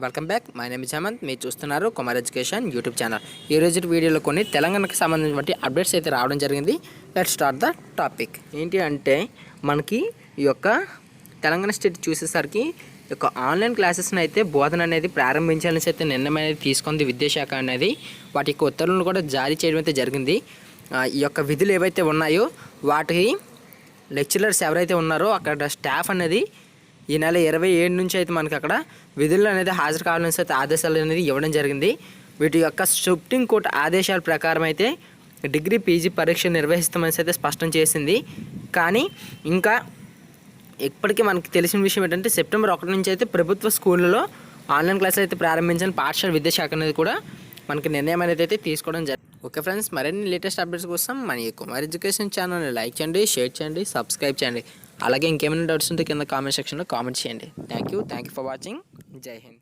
Welcome back. My name is Hemant. మీరు చూస్తున్నారు Kumar education YouTube channel. ఈ రోజు వీడియోలో కొన్ని తెలంగాణకు సంబంధించినటువంటి అప్డేట్స్ అయితే రావడం జరిగింది. Let's start the topic. ఏంటి అంటే మనకి ఈ యొక్క తెలంగాణ స్టేట్ చూసేసరికి ఈ యొక్క ఆన్లైన్ క్లాసెస్ని అయితే బోధన అనేది ప్రారంభించాలని అయితే నిర్ణయం అనేది తీసుకుంది విద్యాశాఖ అనేది. వాటి యొక్క ఉత్తర్వులను కూడా జారీ చేయడం అయితే జరిగింది. ఈ యొక్క విధులు ఏవైతే ఉన్నాయో వాటికి లెక్చరర్స్ ఎవరైతే ఉన్నారో అక్కడ స్టాఫ్ అనేది ఈ నెల 27 నుంచి అయితే మనకి అక్కడ విధుల్లో అనేది హాజరు కావాలని అయితే ఆదేశాలు అనేది ఇవ్వడం జరిగింది. వీటి యొక్క సుప్రీంకోర్టు ఆదేశాల ప్రకారం అయితే డిగ్రీ పీజీ పరీక్ష నిర్వహిస్తామని అయితే స్పష్టం చేసింది. కానీ ఇంకా ఇప్పటికీ మనకి తెలిసిన విషయం ఏంటంటే సెప్టెంబర్ 1 నుంచి అయితే ప్రభుత్వ స్కూళ్ళలో ఆన్లైన్ క్లాసులు అయితే ప్రారంభించిన పాఠశాల విద్యాశాఖ అనేది కూడా మనకి నిర్ణయం అనేది అయితే తీసుకోవడం జరిగింది. ఓకే ఫ్రెండ్స్, మరిన్ని లేటెస్ట్ అప్డేట్స్ కోసం మన ఈ కుమార్ ఎడ్యుకేషన్ ఛానల్ని లైక్ చేయండి, షేర్ చేయండి, సబ్స్క్రైబ్ చేయండి. అలాగే ఇంకేమైనా డౌట్స్ ఉంటే కింద కామెంట్ సెక్షన్లో కామెంట్ చేయండి. Thank you for watching. జై హింద్.